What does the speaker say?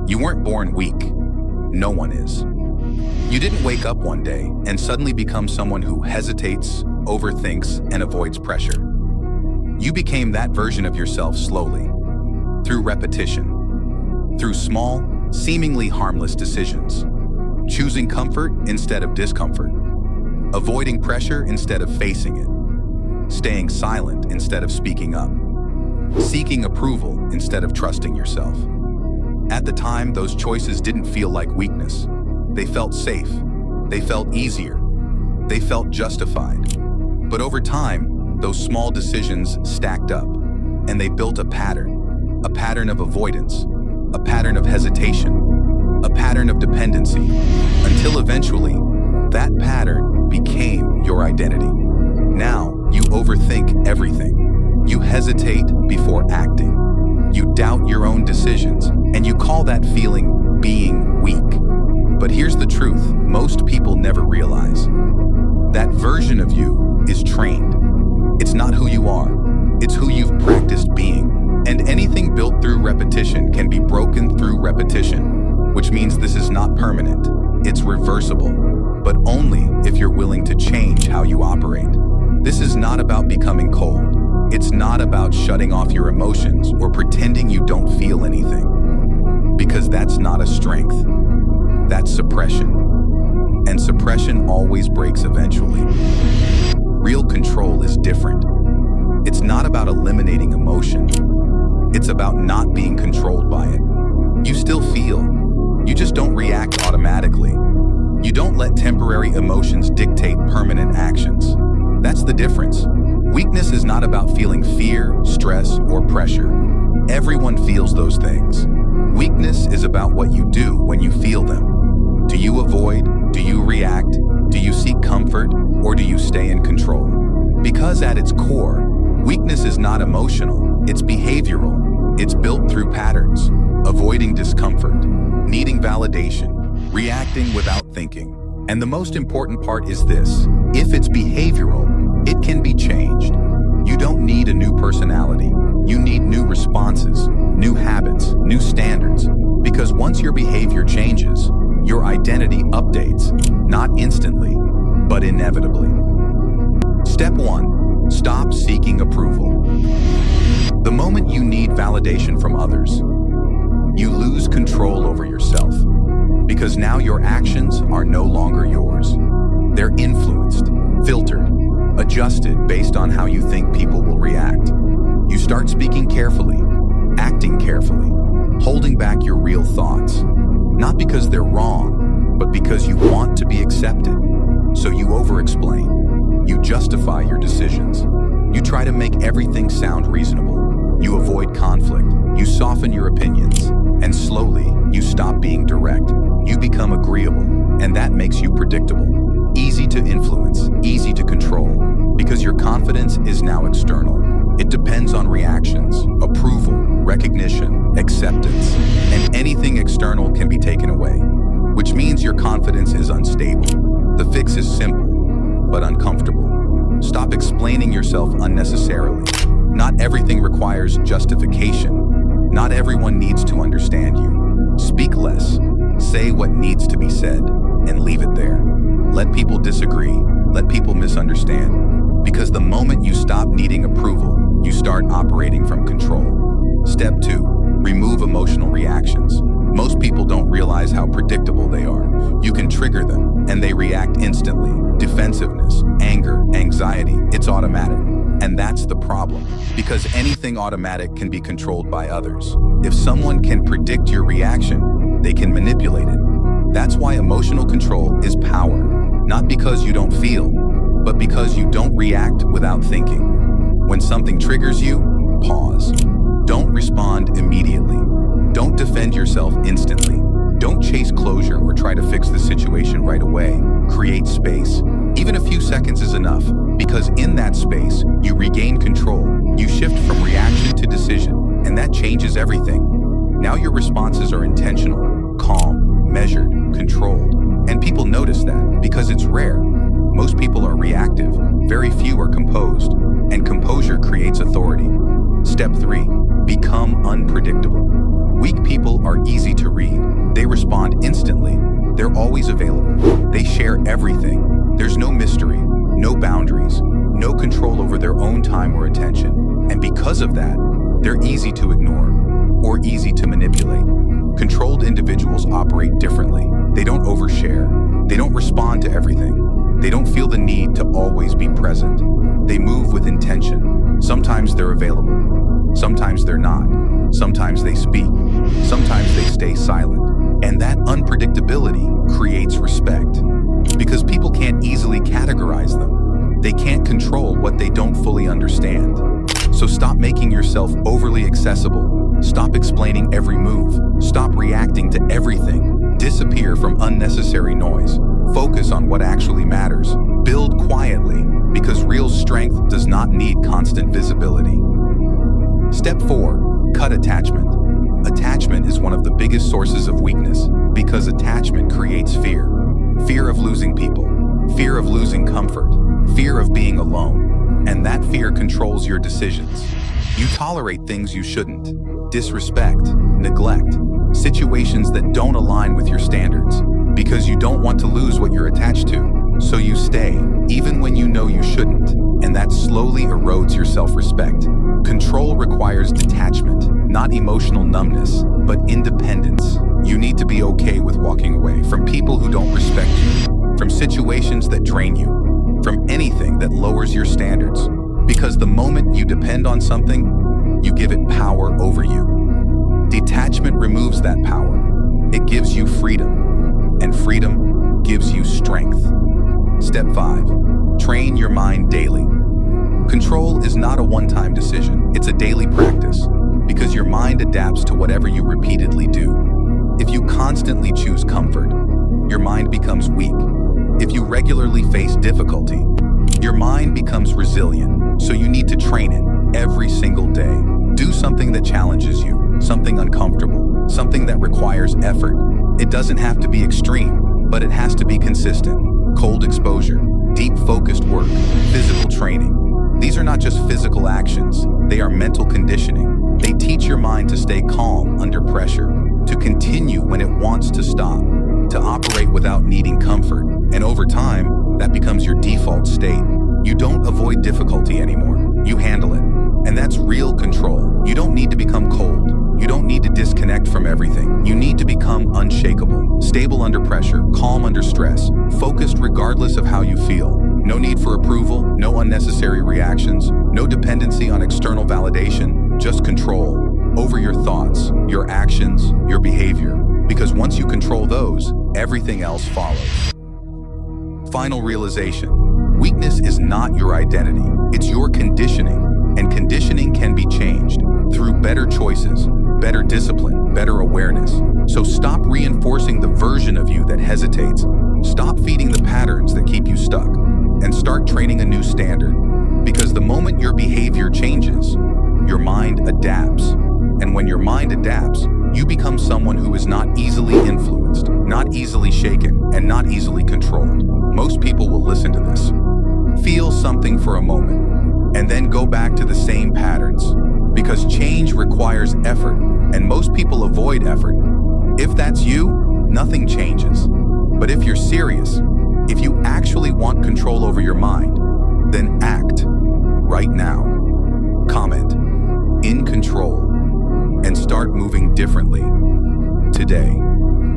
You weren't born weak. No one is. You didn't wake up one day and suddenly become someone who hesitates, overthinks, and avoids pressure. You became that version of yourself slowly, through repetition, through small, seemingly harmless decisions, choosing comfort instead of discomfort, avoiding pressure instead of facing it, staying silent instead of speaking up, seeking approval instead of trusting yourself. At the time, those choices didn't feel like weakness. They felt safe. They felt easier. They felt justified. But over time, those small decisions stacked up, and they built a pattern of avoidance, a pattern of hesitation, a pattern of dependency, until eventually, that pattern became your identity. Now, you overthink everything. You hesitate before acting. You doubt your own decisions, and you call that feeling being weak. But here's the truth most people never realize. That version of you is trained. It's not who you are, it's who you've practiced being. And anything built through repetition can be broken through repetition, which means this is not permanent. It's reversible, but only if you're willing to change how you operate. This is not about becoming cold. It's not about shutting off your emotions or pretending you don't feel anything. Because that's not a strength. That's suppression. And suppression always breaks eventually. Real control is different. It's not about eliminating emotion. It's about not being controlled by it. You still feel. You just don't react automatically. You don't let temporary emotions dictate permanent actions. That's the difference. Weakness is not about feeling fear, stress, or pressure. Everyone feels those things. Weakness is about what you do when you feel them. Do you avoid? Do you react? Do you seek comfort? Or do you stay in control? Because at its core, weakness is not emotional, it's behavioral. It's built through patterns, avoiding discomfort, needing validation, reacting without thinking. And the most important part is this: if it's behavioral, it can be changed. You don't need a new personality. You need new responses, new habits, new standards. Because once your behavior changes, your identity updates, not instantly, but inevitably. Step 1. Stop seeking approval. The moment you need validation from others, you lose control over yourself. Because now your actions are no longer yours. They're influenced, filtered, adjusted based on how you think people will react. You start speaking carefully, acting carefully, holding back your real thoughts. Not because they're wrong, but because you want to be accepted. So you over-explain. You justify your decisions. You try to make everything sound reasonable. You avoid conflict. You soften your opinions. And slowly, you stop being direct. You become agreeable, and that makes you predictable. Easy to influence, easy to control, because your confidence is now external. It depends on reactions, approval, recognition, acceptance, and anything external can be taken away, which means your confidence is unstable. The fix is simple, but uncomfortable. Stop explaining yourself unnecessarily. Not everything requires justification. Not everyone needs to understand you. Speak less, say what needs to be said, and leave it there. Let people disagree, let people misunderstand. Because the moment you stop needing approval, you start operating from control. Step 2. Remove emotional reactions. Most people don't realize how predictable they are. You can trigger them, and they react instantly. Defensiveness, anger, anxiety, it's automatic. And that's the problem, because anything automatic can be controlled by others. If someone can predict your reaction, they can manipulate it. That's why emotional control is power, not because you don't feel, but because you don't react without thinking. When something triggers you, pause. Don't respond immediately. Don't defend yourself instantly. Don't chase closure or try to fix the situation right away. Create space. Even a few seconds is enough, because in that space, you regain control. You shift from reaction to decision, and that changes everything. Now your responses are intentional, calm, measured, controlled. And people notice that, because it's rare. Most people are reactive, very few are composed, and composure creates authority. Step 3. Become unpredictable. Weak people are easy to read. They're always available. They share everything. There's no mystery, no boundaries, no control over their own time or attention. And because of that, they're easy to ignore or easy to manipulate. Controlled individuals operate differently. They don't overshare. They don't respond to everything. They don't feel the need to always be present. They move with intention. Sometimes they're available. Sometimes they're not. Sometimes they speak. Sometimes they stay silent. And that unpredictability creates respect. Because people can't easily categorize them. They can't control what they don't fully understand. So stop making yourself overly accessible. Stop explaining every move. Stop reacting to everything. Disappear from unnecessary noise. Focus on what actually matters. Build quietly, because real strength does not need constant visibility. Step 4. Cut attachment. Attachment is one of the biggest sources of weakness because attachment creates fear. Fear of losing people. Fear of losing comfort. Fear of being alone. And that fear controls your decisions. You tolerate things you shouldn't. Disrespect, neglect, situations that don't align with your standards. Because you don't want to lose what you're attached to. So you stay, even when you know you shouldn't. And that slowly erodes your self-respect. Control requires detachment, not emotional numbness, but independence. You need to be okay with walking away from people who don't respect you, from situations that drain you, from anything that lowers your standards. Because the moment you depend on something, you give it power over you. Detachment removes that power. It gives you freedom, and freedom gives you strength. Step 5. Train your mind daily. Control is not a one-time decision, it's a daily practice, because your mind adapts to whatever you repeatedly do. If you constantly choose comfort, your mind becomes weak. If you regularly face difficulty, your mind becomes resilient, so you need to train it every single day. Do something that challenges you, something uncomfortable, something that requires effort. It doesn't have to be extreme, but it has to be consistent. Cold exposure, deep focused work, physical training. These are not just physical actions, they are mental conditioning. They teach your mind to stay calm under pressure, to continue when it wants to stop, to operate without needing comfort. And over time, that becomes your default state. You don't avoid difficulty anymore, you handle it. And that's real control. You don't need to become cold. You don't need to disconnect from everything. You need to become unshakable, stable under pressure, calm under stress, focused regardless of how you feel. No need for approval, no unnecessary reactions, no dependency on external validation, just control over your thoughts, your actions, your behavior. Because once you control those, everything else follows. Final realization. Weakness is not your identity. It's your conditioning. And conditioning can be changed through better choices, better discipline, better awareness. So stop reinforcing the version of you that hesitates. Stop feeding the patterns that keep you stuck. And start training a new standard. Because the moment your behavior changes, your mind adapts. And when your mind adapts, you become someone who is not easily influenced, not easily shaken, and not easily controlled. Most people will listen to this, feel something for a moment, and then go back to the same patterns. Because change requires effort, and most people avoid effort. If that's you, nothing changes. But if you're serious, if you actually want control over your mind, then act right now. Comment, in control, and start moving differently today.